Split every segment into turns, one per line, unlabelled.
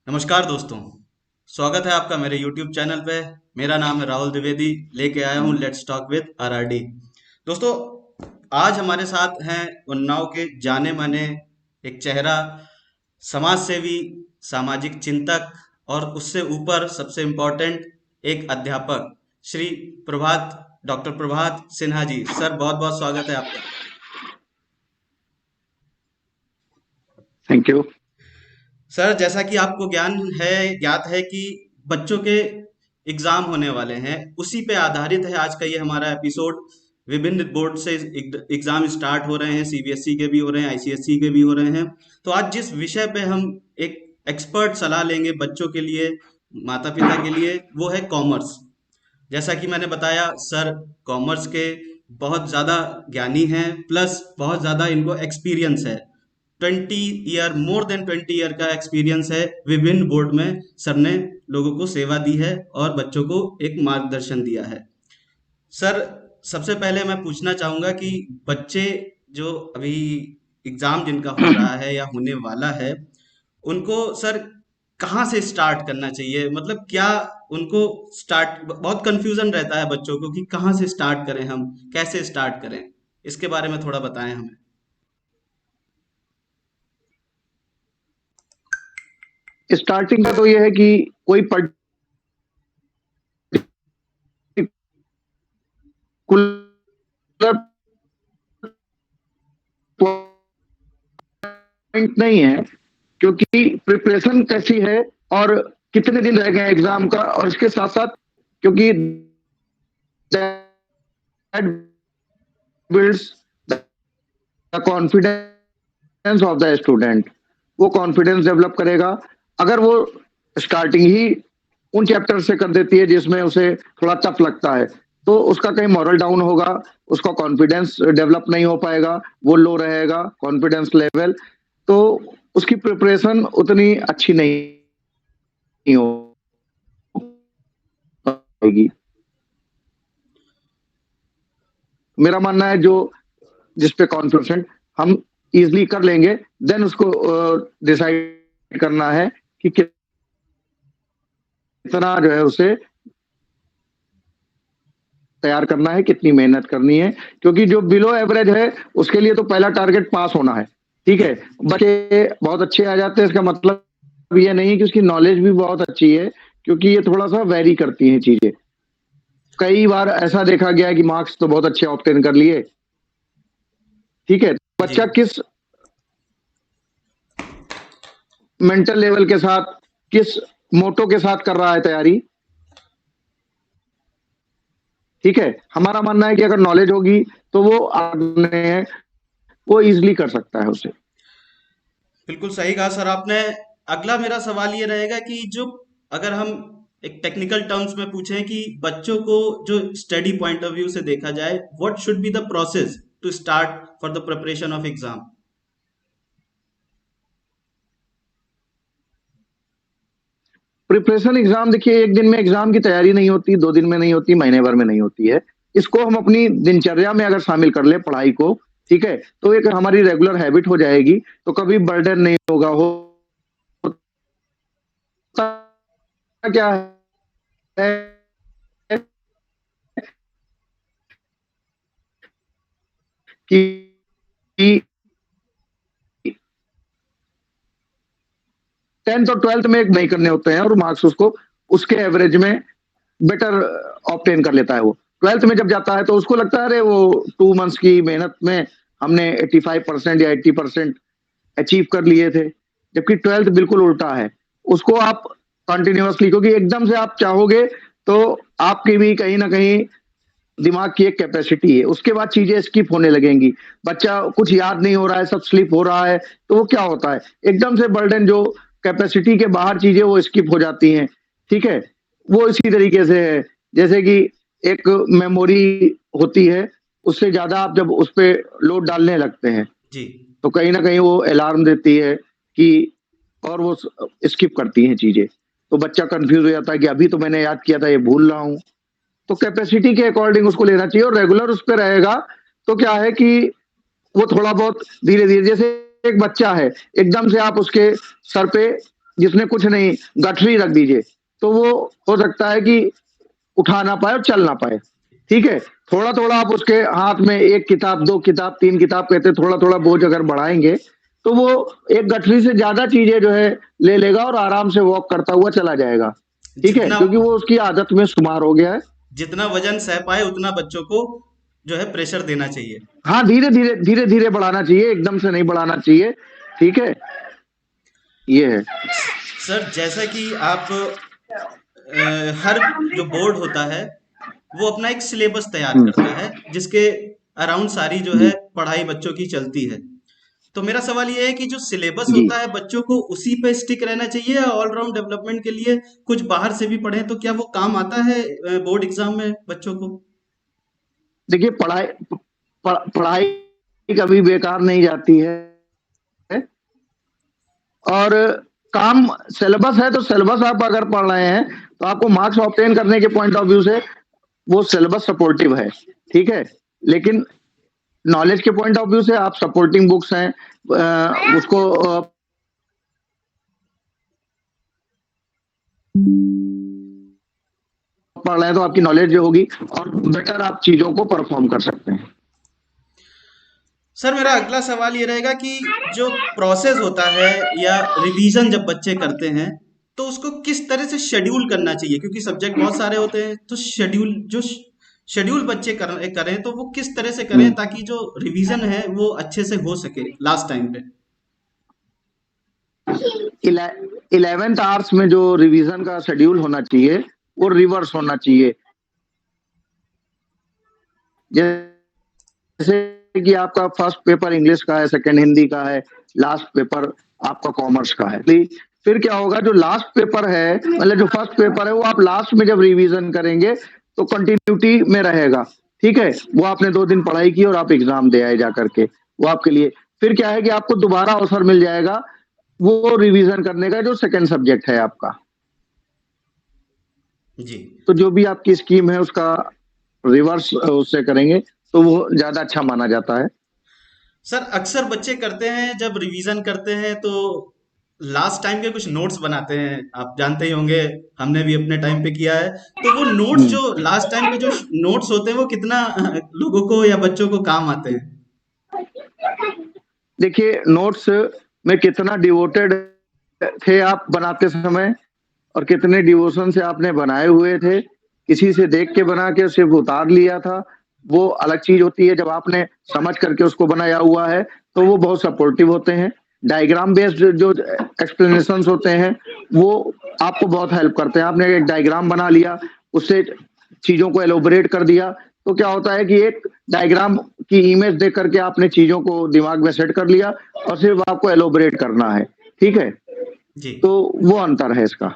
नमस्कार दोस्तों। स्वागत है आपका मेरे YouTube चैनल पे। मेरा नाम है राहुल द्विवेदी। लेके आया हूँ लेट्स टॉक विद आरआरडी। दोस्तों, आज हमारे साथ हैं उन्नाव के जाने माने एक चेहरा, समाज सेवी, सामाजिक चिंतक और उससे ऊपर सबसे इम्पोर्टेंट एक अध्यापक, श्री प्रभात, डॉक्टर प्रभात सिन्हा जी। सर, बहुत बहुत स्वागत है आपका।
Thank you.
सर, जैसा कि आपको ज्ञात है कि बच्चों के एग्जाम होने वाले हैं, उसी पे आधारित है आज का ये हमारा एपिसोड। विभिन्न बोर्ड से एग्जाम स्टार्ट हो रहे हैं, सीबीएसई के भी हो रहे हैं, आईसीएसई के भी हो रहे हैं। तो आज जिस विषय पे हम एक एक्सपर्ट सलाह लेंगे बच्चों के लिए, माता पिता के लिए, वो है कॉमर्स। जैसा कि मैंने बताया, सर कॉमर्स के बहुत ज़्यादा ज्ञानी हैं, प्लस बहुत ज़्यादा इनको एक्सपीरियंस है। 20 ईयर, मोर देन 20 ईयर का एक्सपीरियंस है। विभिन्न बोर्ड में सर ने लोगों को सेवा दी है और बच्चों को एक मार्गदर्शन दिया है। सर, सबसे पहले मैं पूछना चाहूंगा कि बच्चे जो अभी एग्जाम जिनका हो रहा है या होने वाला है, उनको सर कहाँ से स्टार्ट करना चाहिए? मतलब क्या उनको स्टार्ट, बहुत कंफ्यूजन रहता है बच्चों को कि कहाँ से स्टार्ट करें, हम कैसे स्टार्ट करें। इसके बारे में थोड़ा बताएं हमें।
स्टार्टिंग का तो ये है कि कोई पर्टिकुलर पॉइंट नहीं है, क्योंकि प्रिपरेशन कैसी है और कितने दिन रह गए एग्जाम का, और इसके साथ साथ क्योंकि that builds the confidence of the student. वो कॉन्फिडेंस डेवलप करेगा अगर वो स्टार्टिंग ही उन चैप्टर से कर देती है जिसमें उसे थोड़ा टफ लगता है, तो उसका कहीं मॉरल डाउन होगा, उसका कॉन्फिडेंस डेवलप नहीं हो पाएगा, वो लो रहेगा कॉन्फिडेंस लेवल, तो उसकी प्रिपरेशन उतनी अच्छी नहीं हो पाएगी। मेरा मानना है जो जिस पे कॉन्फिडेंस हम इजिली कर लेंगे, देन उसको डिसाइड करना है कि कितना जो है उसे तैयार करना है, कितनी मेहनत करनी है, क्योंकि जो बिलो एवरेज है उसके लिए तो पहला टारगेट पास होना है। ठीक है, बच्चे बहुत अच्छे आ जाते हैं, इसका मतलब ये नहीं कि उसकी नॉलेज भी बहुत अच्छी है, क्योंकि ये थोड़ा सा वेरी करती हैं चीजें। कई बार ऐसा देखा गया है कि मार्क्स तो बहुत अच्छे ऑब्टेन कर लिए, ठीक है,
जी।
बच्चा किस मेंटल लेवल के साथ, किस मोटो के साथ कर रहा है तैयारी। ठीक है, हमारा मानना है कि अगर नॉलेज होगी तो वो आपने वो इजिली कर सकता है उसे।
बिल्कुल सही कहा सर आपने। अगला मेरा सवाल ये रहेगा कि जो, अगर हम एक टेक्निकल टर्म्स में पूछें कि बच्चों को जो स्टडी पॉइंट ऑफ व्यू से देखा जाए, what should be the process to start for the preparation of exam?
Preparation exam, देखिए, एक दिन में एग्जाम की तैयारी नहीं होती, 2 दिन में नहीं होती, महीने भर में नहीं होती है। इसको हम अपनी दिनचर्या में अगर शामिल कर ले पढ़ाई को, ठीक है, तो एक हमारी रेगुलर हैबिट हो जाएगी, तो कभी बर्डन नहीं होगा। क्या है कि 10th और 12th में एक नहीं करने होते हैं, और मार्क्स उसको उसके एवरेज में बेटर ऑब्टेन कर लेता है। वो 12th में जब जाता है तो उसको लगता है अरे वो 2 मंथ्स की मेहनत में हमने 85% या 80% अचीव कर लिए थे, जबकि 12th बिल्कुल उल्टा है। उसको आप कंटिन्यूअसली, क्योंकि एकदम से आप चाहोगे तो आपकी भी कहीं ना कहीं दिमाग की एक कैपेसिटी है, उसके बाद चीजें स्किप होने लगेंगी। बच्चा कुछ याद नहीं हो रहा है, सब स्लिप हो रहा है, तो वो क्या होता है, एकदम से बर्डन जो कैपेसिटी के बाहर चीजें वो स्किप हो जाती हैं। ठीक है, वो इसी तरीके से है जैसे कि एक मेमोरी होती है, उससे ज्यादा आप जब उस पर लोड डालने लगते हैं
जी।
तो कहीं ना कहीं वो अलार्म देती है कि, और वो स्किप करती हैं चीजें, तो बच्चा कंफ्यूज हो जाता है कि अभी तो मैंने याद किया था, ये भूल रहा हूँ। तो कैपेसिटी के अकॉर्डिंग उसको लेना चाहिए, और रेगुलर उस पर रहेगा तो क्या है कि वो थोड़ा बहुत धीरे धीरे, जैसे एक बच्चा है, एकदम से आप उसके सर पे जिसने कुछ नहीं, गठरी रख दीजिए, तो वो हो सकता है कि उठा ना पाए और चल ना पाए, ठीक है? थोड़ा-थोड़ा आप उसके हाथ में 1 किताब, 2 किताब, 3 किताब कहते थोड़ा-थोड़ा बोझ अगर बढ़ाएँगे, तो वो एक गठरी से ज़्यादा चीज़ें जो है ले लेगा और आराम से वॉक करता हुआ चला जाएगा, ठीक है?
जितना
क्योंकि वो उसकी आदत में शुमार हो गया है।
जितना वजन सह पाए उतना बच्चों को जो है प्रेशर देना चाहिए।
हाँ, धीरे-धीरे, धीरे-धीरे बढ़ाना चाहिए, एकदम से नहीं बढ़ाना चाहिए, ठीक है? ये है।
सर जैसा कि आप हर जो बोर्ड होता है वो अपना एक सिलेबस तैयार
हुँ,
करता है जिसके अराउंड सारी जो है
जी,
पढ़ाई बच्चों की चलती है। तो मेरा सवाल ये है कि जो सिलेबस
जी।
होता है बच्चों को उसी पे स्टिक रहना चाहिए या ऑलराउंड डेवलपमेंट के लिए कुछ बाहर से भी पढ़ें तो क्या वो काम आता है बोर्ड एग्जाम में बच्चों को?
देखिए पढ़ाई कभी बेकार नहीं जाती है और काम सिलेबस है तो सिलेबस आप अगर पढ़ रहे हैं, तो आपको मार्क्स ऑब्टेन करने के पॉइंट ऑफ व्यू से वो सिलेबस सपोर्टिव है, ठीक है? लेकिन नॉलेज के पॉइंट ऑफ व्यू से आप सपोर्टिंग बुक्स हैं उसको पढ़ रहे हैं तो आपकी नॉलेज जो होगी और बेटर आप चीज़ों को परफ़ॉर्म कर सकते हैं।
सर मेरा अगला सवाल ये रहेगा कि जो प्रोसेस होता है या रिवीजन जब बच्चे करते हैं तो उसको किस तरह से शेड्यूल करना चाहिए क्योंकि सब्जेक्ट बहुत सारे होते हैं तो शेड्यूल बच्चे करें तो वो किस तरह से करें
हुँ।
ताकि जो रिवीजन है वो अच्छे से हो सके लास्ट टाइम पे।
इले 11th आवर्स में जो रिवीजन का शेड्यूल होना चाहिए, वो रिवर्स होना चाहिए। जैसे कि आपका फर्स्ट पेपर इंग्लिश का है, सेकंड हिंदी का है, लास्ट पेपर आपका कॉमर्स का है। फिर क्या होगा जो लास्ट पेपर है मतलब जो फर्स्ट पेपर है वो आप लास्ट में जब रिवीजन करेंगे तो कंटिन्यूटी में रहेगा, ठीक है? वो आपने 2 दिन पढ़ाई की और आप एग्ज़ाम दे आए जा कर के, वो आपके लिए फिर क्या है कि आपको दोबारा अवसर मिल जाएगा, वो रिवीजन करने का जो सेकंड सब्जेक्ट है आपका।
जी।
तो जो भी आपकी स्कीम है उसका रिवर्स उससे करेंगे, तो वो ज़्यादा अच्छा माना जाता है।
सर अक्सर बच्चे करते हैं जब रिवीजन करते हैं तो लास्ट टाइम के कुछ नोट्स बनाते हैं आप जानते ही होंगे हमने भी अपने टाइम पे किया है तो वो नोट्स
हुँ।
जो लास्ट टाइम के जो नोट्स होते हैं वो कितना लोगों को या बच्चों को काम आते हैं।
देखिए नोट्स में कितना डिवोटेड थे आप बनाते समय और कितने डिवोशन से आपने बनाए हुए थे, किसी से देख के बना के सिर्फ़ उतार लिया था, वो अलग चीज़ होती है। जब आपने समझ करके उसको बनाया हुआ है, तो वो बहुत सपोर्टिव होते हैं। डायग्राम बेस्ड जो एक्सप्लेनेशंस होते हैं, वो आपको बहुत हेल्प करते हैं। आपने एक डायग्राम बना लिया, उससे चीज़ों को एलैबोरेट कर दिया, तो क्या होता है कि एक डायग्राम की इमेज देख कर के आपने चीज़ों को दिमाग में सेट कर लिया और सिर्फ़ आपको एलैबोरेट करना है, ठीक है?
जी।
तो वो अंतर है इसका।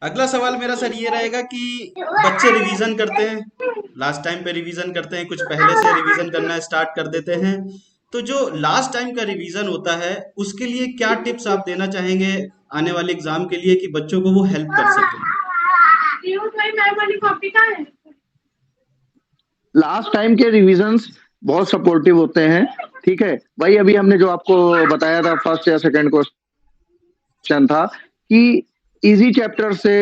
अगला सवाल मेरा सर ये रहेगा कि बच्चे रिवीजन करते हैं लास्ट टाइम पे रिवीजन करते हैं कुछ पहले से रिवीजन करना स्टार्ट कर देते हैं तो जो लास्ट टाइम का रिवीजन होता है उसके लिए क्या टिप्स आप देना चाहेंगे आने वाले एग्जाम के लिए कि बच्चों को वो हेल्प कर सके।
लास्ट टाइम के रिविजन्स बहुत सपोर्टिव होते हैं, ठीक है? वही अभी हमने जो आपको बताया था फर्स्ट या सेकंड क्वेश्चन था कि ईज़ी चैप्टर से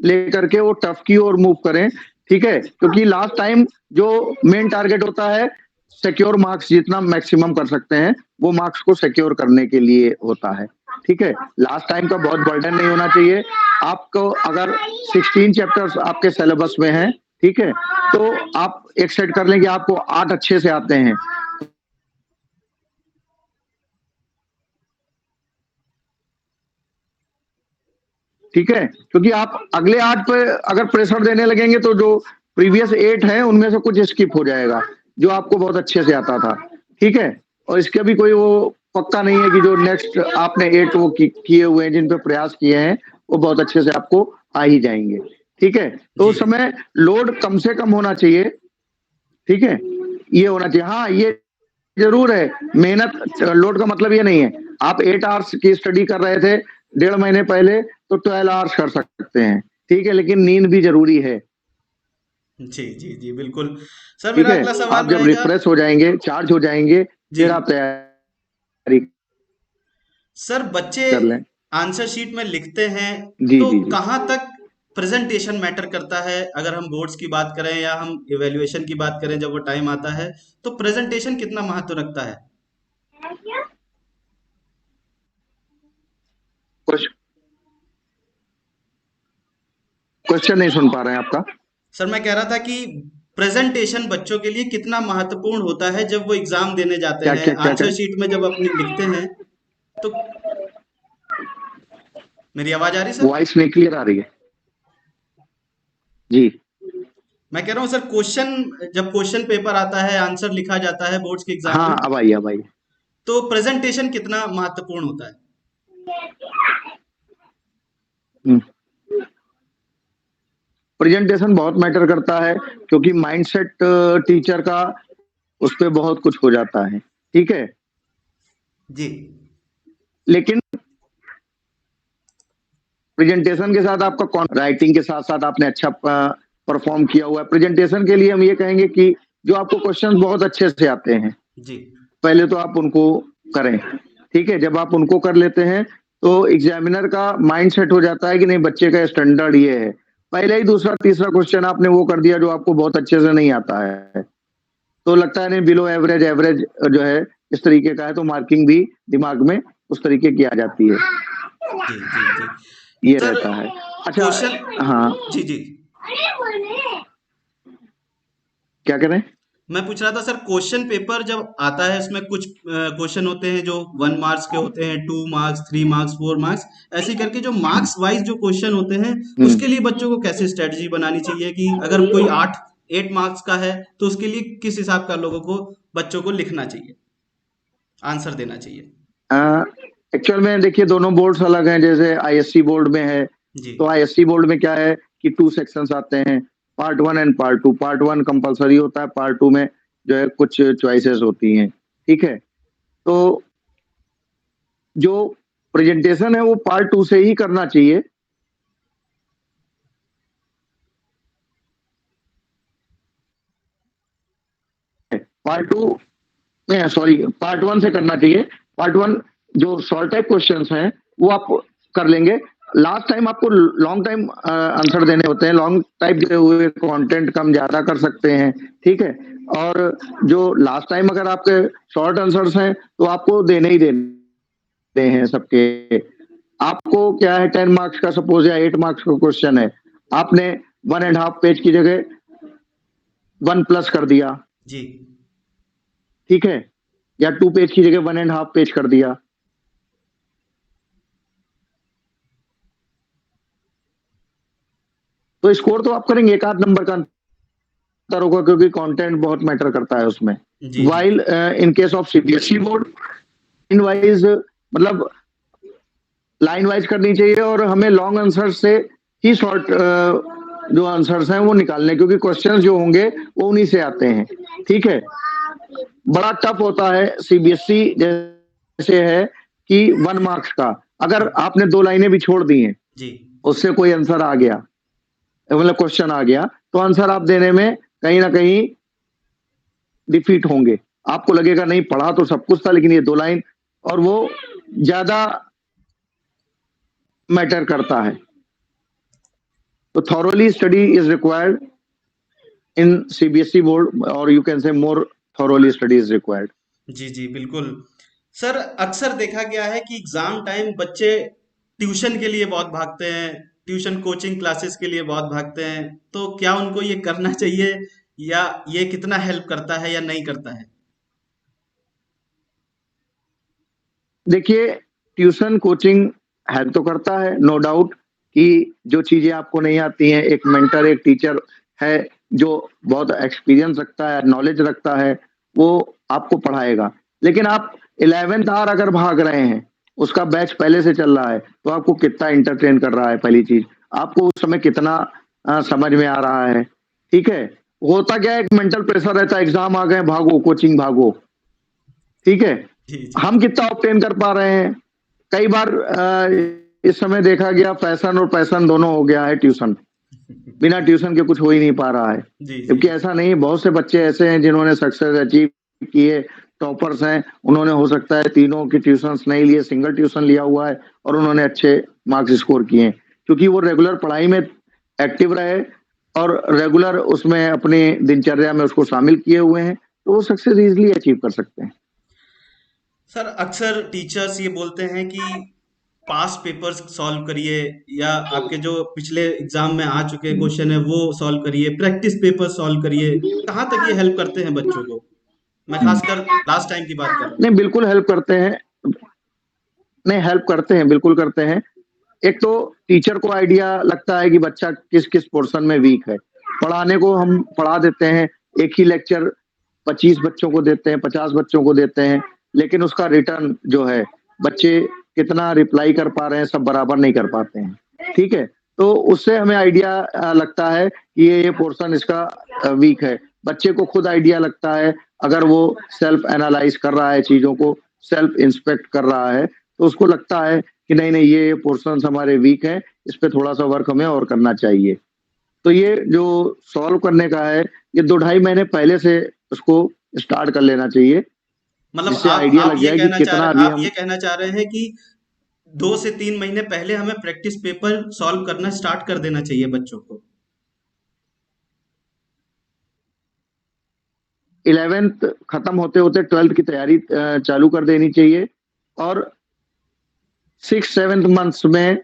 लेकर के वो टफ की ओर मूव करें, ठीक है? क्योंकि लास्ट टाइम जो मेन टारगेट होता है सिक्योर मार्क्स जितना मैक्सिमम कर सकते हैं, वो मार्क्स को सिक्योर करने के लिए होता है, ठीक है? लास्ट टाइम का बहुत बर्डन नहीं होना चाहिए। आपको अगर 16 चैप्टर्स आपके सिलेबस में हैं, ठीक है? तो आप एक सेट कर लें कि आपको 8 अच्छे से आते हैं। ठीक है? क्योंकि आप अगले 8 पे अगर प्रेशर देने लगेंगे तो जो प्रीवियस 8 हैं उनमें से कुछ स्किप हो जाएगा, जो आपको बहुत अच्छे से आता था, ठीक है? और इसका भी कोई वो पक्का नहीं है कि जो नेक्स्ट आपने 8 वो किए हुए हैं, जिन पे प्रयास किए हैं, वो बहुत अच्छे से आपको आ ही जाएँगे, ठीक है? तो
जी।
उस समय लोड कम से कम होना चाहिए, ठीक है? ये होना चाहिए। हाँ, ये ज़रूर है, मेहनत लोड का मतलब ये नहीं है, आप 8 आवर्स की स्टडी कर रहे थे, डेढ़ महीने पहले, तो 12 आवर्स कर सकते हैं, ठीक है? लेकिन नींद भी ज़रूरी है,
जी जी जी बिल्कुल। सर
ठीक
मेरा
है?
अगला सवाल
आप जब
रहेगा।
रिफ्रेश हो जाएँगे, चार्ज हो जाएँगे,
जी।
फिर आप तैयारी
सर बच्चे
कर लें।
आंसर शीट में लिखते हैं,
जी,
तो
जी, जी।
कहाँ तक प्रेजेंटेशन मैटर करता है? अगर हम बोर्ड्स की बात करें या हम इवेल्युएशन की बात करें, जब वो टाइम आता है, तो प्रेजेंटेशन कितना महत्व रखता है?
क्वेश क्वेश्चन नहीं सुन पा रहे हैं आपका।
सर मैं कह रहा था कि प्रेजेंटेशन बच्चों के लिए कितना महत्वपूर्ण होता है जब वो एग्जाम देने जाते
क्या,
हैं,
क्या, क्या, क्या?
आंसर शीट में जब अपनी लिखते हैं, तो मेरी आवाज आ रही सर?
वॉइस नहीं क्लियर आ रही है। जी।
मैं कह रहा हूँ सर, जब क्वेश्चन पेपर आता है, आंसर लिखा जाता है बोर्ड्स के एग्जाम
हाँ,
में,
अब आई, अब आई।
तो प्रेजेंटेशन कितना महत्वपूर्ण होता है?
हुँ। प्रेजेंटेशन बहुत मैटर करता है, क्योंकि माइंडसेट टीचर का उस पे बहुत कुछ हो जाता है, ठीक है?
जी।
लेकिन प्रेजेंटेशन के साथ आपका राइटिंग के साथ-साथ आपने अच्छा परफॉर्म किया हुआ है। प्रेजेंटेशन के लिए हम ये कहेंगे कि जो आपको क्वेश्चंस बहुत अच्छे से आते हैं,
जी।
पहले तो आप उनको करें, ठीक है? जब आप उनको कर लेते हैं, तो एग्ज़ामिनर का माइंडसेट हो जाता है कि नहीं, बच्चे का स्टैंडर्ड ये है। पहले ही दूसरा, तीसरा क्वेश्चन आपने वो कर दिया जो आपको बहुत अच्छे से नहीं आता है, तो लगता है नहीं, बिलो एवरेज, एवरेज जो है इस तरीके का है, तो मार्किंग भी दिमाग में उस तरीके की आ जाती है।
जी, जी, जी।
ये
सर,
रहता है। अच्छा।
क्वेश्चन।
हाँ,
जी, जी।
क्या कह रहे हैं?
मैं पूछ रहा था सर, क्वेश्चन पेपर जब आता है, उसमें कुछ क्वेश्चन होते हैं जो 1 मार्क्स के होते हैं, 2 मार्क्स, 3 मार्क्स, 4 मार्क्स, ऐसे करके जो मार्क्स वाइज़ जो क्वेश्चन होते हैं,
हुँ।
उसके लिए बच्चों को कैसे स्ट्रैटेजी बनानी चाहिए कि अगर कोई 8 मार्क्स का है, तो उसके लिए किस हिसाब का लोगों को बच्चों को लिखना चाहिए, आंसर देना चाहिए?
अ, एक्चुअल में देखिए, दोनों बोर्ड्स अलग हैं। जैसे आईएससी बोर्ड में है,
जी।
तो आईएससी बोर्ड में क्या है कि 2 सेक्शंस आते हैं, part 1 and part 2। Part 1 compulsory होता है, पार्ट 2 में जो है कुछ चॉइसेस होती हैं, ठीक है? तो जो प्रेजेंटेशन है वो पार्ट 2 से ही करना चाहिए। पार्ट 2 नहीं, सॉरी, पार्ट 1 से करना चाहिए। पार्ट 1 जो शॉर्ट टाइप क्वेश्चंस हैं, वो आप कर लेंगे। लास्ट टाइम आपको लॉन्ग टाइम आंसर देने होते हैं। लॉन्ग टाइप दिए हुए कंटेंट कम ज़्यादा कर सकते हैं, ठीक है? और जो लास्ट टाइम अगर आपके शॉर्ट आंसर्स हैं, तो आपको देने ही देने हैं सबके। आपको क्या है, 10 मार्क्स का सपोज़ या 8 मार्क्स का क्वेश्चन है, आपने 1 एंड हाफ पेज की जगह 1 प्लस कर दिया,
जी।
ठीक है? या 2 पेज की जगह 1 एंड हाफ पेज कर दिया। तो स्कोर तो आप करेंगे, 1 आध नंबर का अंतर होगा, क्योंकि कंटेंट बहुत मैटर करता है उसमें।
जी, जी।
While in case of CBSE board, in wise मतलब लाइन वाइज करनी चाहिए, और हमें लॉन्ग आंसर से ही शॉर्ट जो आंसर्स हैं वो निकालने, क्योंकि क्वेश्चंस जो होंगे वो उन्हीं से आते हैं, ठीक है? बड़ा टफ होता है सीबीएसई जैसे है कि 1 मार्क्स का, अगर आपने 2 लाइनें भी छोड़ दी हैं,
जी।
उससे कोई आंसर आ गया, मतलब क्वेश्चन आ गया, तो आंसर आप देने में कहीं न कहीं डिफीट होंगे। आपको लगेगा नहीं, पढ़ा तो सब कुछ था, लेकिन ये 2 लाइन, और वो ज़्यादा मैटर करता है। तो thoroughly study is required in CBSE board, और you can say more thoroughly study is required.
जी, जी, बिल्कुल। सर, अक्सर देखा गया है कि एग्ज़ाम टाइम बच्चे ट्यूशन के लिए बहुत भागते हैं, ट्यूशन कोचिंग क्लासेस के लिए बहुत भागते हैं, तो क्या उनको ये करना चाहिए, या ये कितना हेल्प करता है या नहीं करता है?
देखिए, ट्यूशन कोचिंग हेल्प तो करता है, नो डाउट, कि जो चीज़ें आपको नहीं आती हैं, एक मेंटर, एक टीचर है, जो बहुत एक्सपीरियंस रखता है, नॉलेज रखता है, वो आपको पढ़ाएगा। लेकिन आप 11th आवर अगर भाग रहे हैं, उसका बैच पहले से चल रहा है, तो आपको कितना एंटरटेन कर रहा है, पहली चीज़। आपको उस समय कितना समझ में आ रहा है, ठीक है? होता क्या है, एक मेंटल प्रेशर रहता है, एग्ज़ाम आ गए, भागो, कोचिंग भागो, ठीक है?
जी, जी।
हम कितना ऑब्टेन कर पा रहे हैं? कई बार इस समय देखा गया, फैशन और पैशन दोनों हो गया है ट्यूशन। बिना ट्यूशन के कुछ हो ही नहीं पा रहा है।
जी, जी।
जबकि ऐसा नहीं है, बहुत से बच्चे ऐसे हैं जिन्होंने सक्सेस अचीव की है, टॉपर्स हैं, उन्होंने हो सकता है तीनों की ट्यूशंस नहीं लिए, सिंगल ट्यूशन लिया हुआ है और उन्होंने अच्छे मार्क्स स्कोर किए हैं, क्योंकि वो रेगुलर पढ़ाई में एक्टिव रहे और रेगुलर उसमें अपनी दिनचर्या में उसको शामिल किए हुए हैं, तो वो सक्सेस इजीली अचीव कर सकते हैं।
सर अक्सर टीचर्स ये बोलते हैं कि पास पेपर्स सॉल्व करिए, या आपके जो पिछले एग्जाम में आ चुके क्वेश्चन है वो सॉल्व करिए, प्रैक्टिस पेपर सॉल्व करिए। कहाँ तक ये हेल्प करते हैं बच्चों को? मैं खासकर लास्ट टाइम की बात कर रहा हूँ।
नहीं, बिल्कुल हेल्प करते हैं। नहीं, हेल्प करते हैं, बिल्कुल करते हैं। एक तो टीचर को आइडिया लगता है कि बच्चा किस किस पोर्शन में वीक है, पढ़ाने को हम पढ़ा देते हैं, एक ही लेक्चर 25 बच्चों को देते हैं, 50 बच्चों को देते हैं, लेकिन उसका रिटर्न जो है, बच्चे कितना रिप्लाई कर पा रहे हैं, सब बराबर नहीं कर पाते हैं। ठीक है, तो उससे हमें आइडिया लगता है कि ये पोर्शन इसका वीक है। बच्चे को खुद आइडिया लगता है, अगर वो सेल्फ एनालाइज कर रहा है, चीजों को सेल्फ इंस्पेक्ट कर रहा है, तो उसको लगता है कि नहीं नहीं, ये पोर्शंस हमारे वीक हैं, इस पे थोड़ा सा वर्क हमें और करना चाहिए। तो ये जो सॉल्व करने का है, ये 2 ढाई महीने पहले से उसको स्टार्ट कर लेना चाहिए,
मतलब
जिससे
आप
आइडिया
आप
लग
ये
जाए कि
कहना चाह
कितना
रहे
अभी
आप
हम
ये कहना चाह रहे हैं कि 2 से 3 महीने पहले हमें प्रैक्टिस पेपर सॉल्व करना स्टार्ट कर देना चाहिए बच्चों को।
11th खत्म होते होते 12th की तैयारी चालू कर देनी चाहिए, और 6 7 मंथ्स में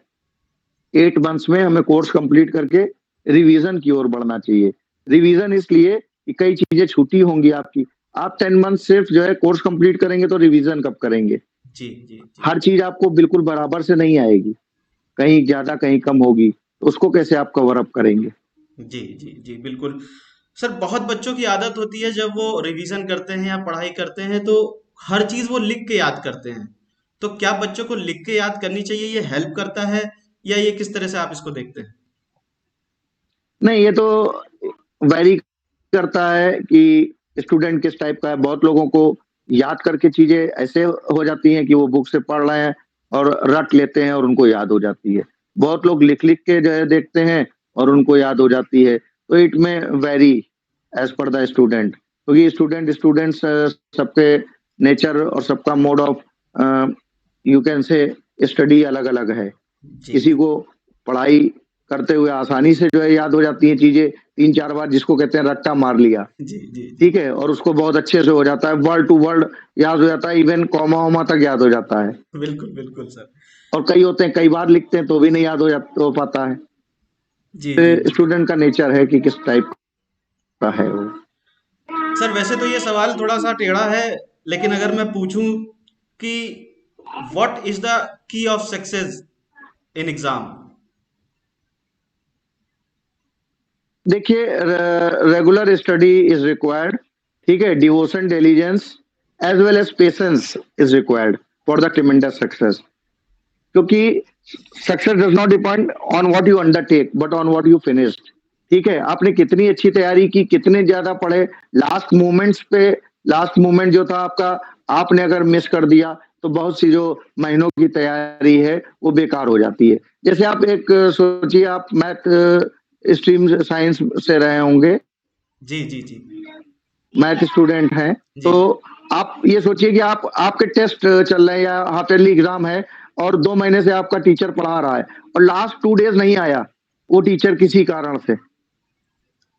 8 मंथ्स में हमें कोर्स कंप्लीट करके रिवीजन की ओर बढ़ना चाहिए। रिवीजन इसलिए कि कई चीजें छूटी होंगी आपकी। आप 10 मंथ सिर्फ जो है कोर्स कंप्लीट करेंगे तो रिवीजन कब करेंगे?
जी जी जी
हर चीज आपको बिल्कुल बराबर से नहीं आएगी, कहीं ज्यादा कहीं कम होगी, तो उसको कैसे आप कवर अप करेंगे?
जी जी जी बिल्कुल। सर बहुत बच्चों की आदत होती है जब वो रिवीजन करते हैं या पढ़ाई करते हैं तो हर चीज वो लिख के याद करते हैं। तो क्या बच्चों को लिख के याद करनी चाहिए, ये हेल्प करता है, या ये किस तरह से आप इसको देखते हैं?
नहीं, ये तो वैरी करता है कि स्टूडेंट किस टाइप का है। बहुत लोगों को याद करके चीजें ऐसे हो जाती हैं कि वो बुक से पढ़ रहे हैं और रट लेते हैं और उनको याद हो जाती है। बहुत लोग लिख लिख के जो है देखते हैं और उनको याद हो जाती है। तो it may vary as per the student, क्योंकि स्टूडेंट्स सबके नेचर और सबका mode of you can say study अलग अलग है।
जी
किसी को पढ़ाई करते हुए आसानी से जो है याद हो जाती हैं चीजें, 3 4 बार, जिसको कहते हैं रट्टा मार लिया,
जी जी जी।
ठीक है, और उसको बहुत अच्छे से हो जाता है, वर्ड टू वर्ड याद हो जाता है, इवन कॉमा वॉमा तक याद हो जाता है।
बिल्कुल बिल्कुल सर।
और कई होते हैं कई बार लिखते हैं तो भी नहीं याद हो पाता है।
जी जी जी।
स्टूडेंट का नेचर है कि किस टाइप का है वो।
सर वैसे तो ये सवाल थोड़ा सा टेढ़ा है, लेकिन अगर मैं पूछूं कि what is the key of success in exam?
देखिए, रेगुलर स्टडी इज रिक्वायर्ड, ठीक है, devotion diligence as well as patience is required for the tremendous success, क्योंकि success does not depend on what you undertake but on what you finished. ठीक है, आपने कितनी अच्छी तैयारी की, कितने ज्यादा पढ़े, लास्ट मोमेंट्स पे, लास्ट मोमेंट जो था आपका, आपने अगर मिस कर दिया तो बहुत सी जो महीनों की तैयारी है वो बेकार हो जाती है। जैसे आप एक सोचिए, आप मैथ स्ट्रीम साइंस से रहे होंगे,
जी जी जी
मैथ स्टूडेंट हैं,
जी
तो आप ये सोचिए कि आप आपके टेस्ट चल रहे हैं या हाफ ईयरली एग्जाम है, और 2 महीने से आपका टीचर पढ़ा रहा है और लास्ट 2 डेज नहीं आया वो टीचर किसी कारण से,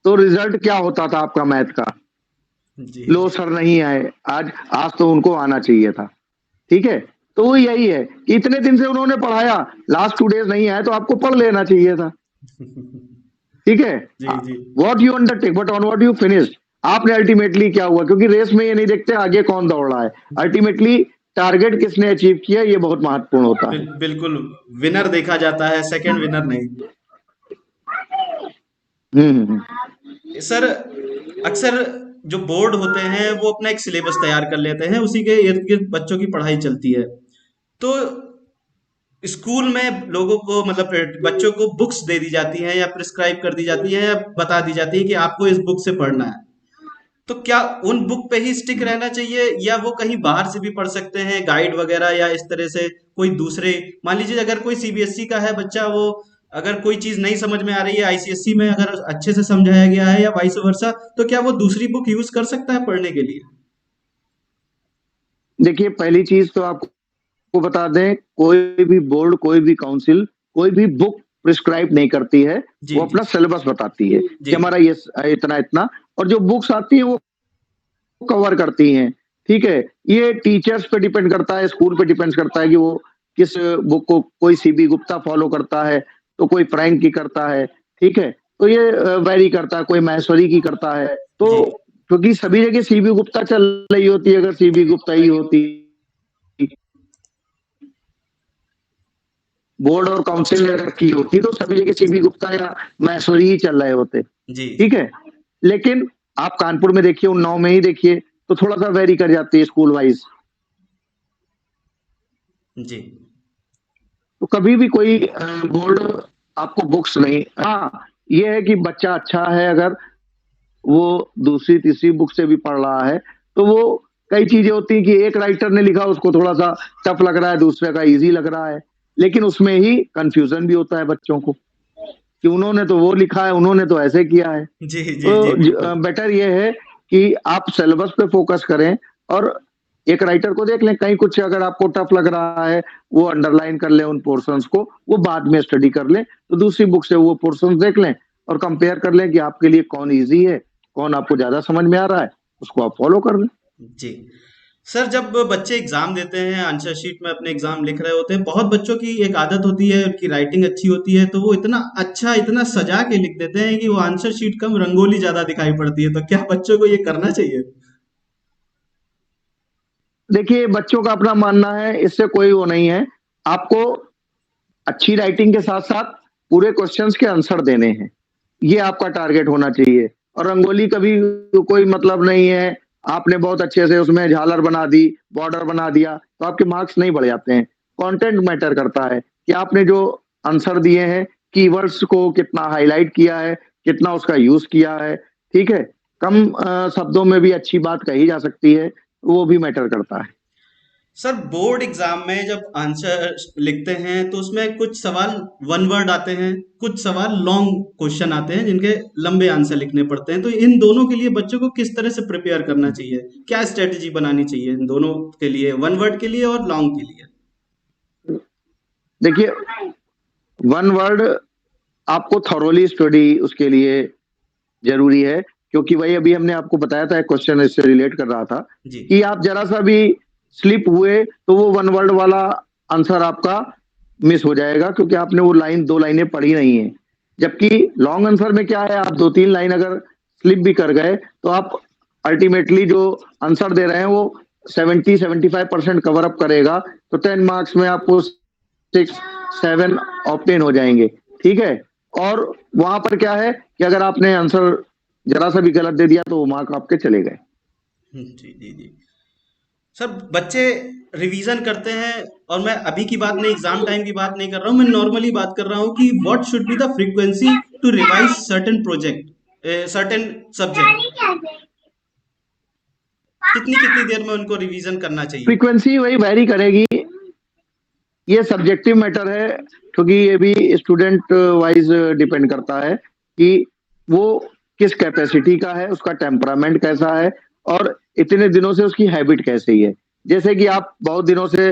तो रिजल्ट क्या होता था आपका मैथ का?
जी
लो
जी।
सर, नहीं आए आज, आज तो उनको आना चाहिए था। ठीक है, तो वो यही है कि इतने दिन से उन्होंने पढ़ाया, लास्ट 2 डेज नहीं आए तो आपको पढ़ लेना चाहिए था। ठीक है,
जी जी
what you undertake but on what you finish. आपने अल्टीमेटली क्या हुआ, क्योंकि रेस में ये नहीं देखते आगे कौन दौड़ रहा है, अल्टीमेटली टारगेट किसने अचीव किया, ये बहुत महत्वपूर्ण होता है।
बिल्कुल। विनर देखा जाता है, सेकंड विनर नहीं।
हम्म।
सर अक्सर जो बोर्ड होते हैं वो अपना एक सिलेबस तैयार कर लेते हैं, उसी के इर्द गिर्द बच्चों की पढ़ाई चलती है। तो स्कूल में लोगों को मतलब बच्चों को बुक्स दे दी जाती हैं या प्रिस्क्राइब कर दी जाती है या बता दी जाती है कि आपको इस बुक से पढ़ना है। तो क्या उन बुक पे ही स्टिक रहना चाहिए, या वो कहीं बाहर से भी पढ़ सकते हैं, गाइड वगैरह या इस तरह से कोई दूसरे? मान लीजिए अगर कोई सीबीएसई का है बच्चा, वो अगर कोई चीज नहीं समझ में आ रही है आईसीएसई में अगर अच्छे से समझाया गया है या वाइस वर्सा, तो क्या वो दूसरी बुक यूज कर सकता है पढ़ने के लिए?
देखिए पहली चीज़ तो आपको बता दें, कोई भी बोर्ड, कोई भी काउंसिल, कोई भी बुक प्रिस्क्राइब नहीं करती है,
जी,
वो
जी।
अपना सिलेबस बताती है कि
जी।
हमारा ये इतना-इतना, और जो बुक्स आती हैं वो कवर करती हैं, ठीक है? ये टीचर्स पे डिपेंड करता है, स्कूल पे डिपेंड्स करता है कि वो किस बुक को, कोई सीबी गुप्ता फॉलो करता है, तो कोई फ्रैंक की करता है, ठीक है? तो ये वैरी करता है, कोई माहेश्वरी की करता है। तो
जी।
क्योंकि सभी जगह सीबी गुप्ता चल रही होती है, अगर सीबी गुप्ता ही होती, बोर्ड और काउंसिल ने रखी होती, तो सभी जगह सीबी गुप्ता या माहेश्वरी ही चल रहे होते,
जी,
ठीक
जी।
है? लेकिन आप कानपुर में देखिए, उन्नाव में ही देखिए, तो थोड़ा-सा वैरी कर जाती है स्कूल वाइज़।
जी।
तो कभी भी कोई बोर्ड आपको बुक्स नहीं, हाँ, ये है कि बच्चा अच्छा है, अगर वो दूसरी, तीसरी बुक से भी पढ़ रहा है, तो वो कई चीज़ें होती हैं कि एक राइटर ने लिखा, उसको थोड़ा-सा टफ लग रहा है, दूसरे का ईज़ी लग रहा है। लेकिन उसमें ही कन्फ्यूज़न भी होता है बच्चों को, कि उन्होंने तो वो लिखा है, उन्होंने तो ऐसे किया है।
जी, जी, जी,
तो
बिल्कुल।
बेटर ये है कि आप सिलेबस पे फ़ोकस करें, और एक राइटर को देख लें, कहीं कुछ अगर आपको टफ लग रहा है, वो अंडरलाइन कर लें उन पोर्शन्स को, वो बाद में स्टडी कर लें, तो दूसरी बुक से वो पोर्शन्स देख लें और कंपेयर कर लें कि आपके लिए कौन ईज़ी है, कौन आपको ज़्यादा समझ में आ रहा है, उसको आप फ़ॉलो कर लें।
जी। सर जब बच्चे एग्ज़ाम देते हैं, आंसर शीट में अपने एग्ज़ाम लिख रहे होते हैं, बहुत बच्चों की एक आदत होती है, उनकी राइटिंग अच्छी होती है, तो वो इतना अच्छा, इतना सजा के लिख देते हैं कि वो आंसर शीट कम रंगोली ज़्यादा दिखाई पड़ती है। तो क्या बच्चों को ये करना चाहिए?
देखिए, बच्चों का अपना मानना है, इससे कोई वो नहीं है। आपको अच्छी राइटिंग के साथ-साथ पूरे क्वेश्चन्स के आंसर देने हैं। ये आपका टारगेट होना चाहिए, और रंगोली का भी कोई मतलब नहीं है। आपने बहुत अच्छे से उसमें झालर बना दी, बॉर्डर बना दिया, तो आपके मार्क्स नहीं बढ़ जाते हैं। कंटेंट मैटर करता है कि आपने जो आंसर दिए हैं, कीवर्ड्स को कितना हाइलाइट किया है, कितना उसका यूज़ किया है, ठीक है? कम शब्दों में भी अच्छी बात कही जा सकती है, वो भी मैटर करता है।
सर बोर्ड एग्ज़ाम में जब आंसर लिखते हैं तो उसमें कुछ सवाल वन वर्ड आते हैं, कुछ सवाल लॉन्ग क्वेश्चन आते हैं जिनके लंबे आंसर लिखने पड़ते हैं। तो इन दोनों के लिए बच्चों को किस तरह से प्रिपेयर करना चाहिए? क्या स्ट्रेटजी बनानी चाहिए इन दोनों के लिए, वन वर्ड के लिए और लॉन्ग के लिए?
देखिए, वन वर्ड आपको थॉरोली स्टडी उसके लिए ज़रूरी है, क्योंकि वही अभी हमने आपको बताया था, एक क्वेश्चन इससे रिलेट कर रहा था,
जी।
कि आप ज़रा-सा भी स्लिप हुए, तो वो वन वर्ड वाला आंसर आपका मिस हो जाएगा, क्योंकि आपने वो लाइन 2 लाइनें पढ़ी नहीं हैं। जबकि लॉन्ग आंसर में क्या है, आप 2-3 लाइन अगर स्लिप भी कर गए, तो आप अल्टीमेटली जो आंसर दे रहे हैं, वो 70-75% कवर अप करेगा, तो 10 मार्क्स में आपको 6-7 ऑब्टेन हो जाएँगे, ठीक है? और वहाँ पर क्या है कि अगर आपने आंसर ज़रा-सा भी गलत दे दिया, तो वो मार्क आपके चले गए।
जी, जी, जी। सर बच्चे रिवीजन करते हैं, और मैं अभी की बात नहीं, एग्जाम टाइम की बात नहीं कर रहा हूँ, मैं नॉर्मली बात कर रहा हूँ कि what should be the frequency to revise certain project, certain subject. कितनी कितनी देर में उनको रिवीजन करना चाहिए?
फ्रीक्वेंसी वही वैरी करेगी, ये सब्जेक्टिव मैटर है, क्योंकि ये भी स्टूडेंट वाइज़ डिपेंड करता है कि वो किस कैपेसिटी का है, उसका टेम्परामेंट कैसा है, और इतने दिनों से उसकी हैबिट कैसी है। जैसे कि आप बहुत दिनों से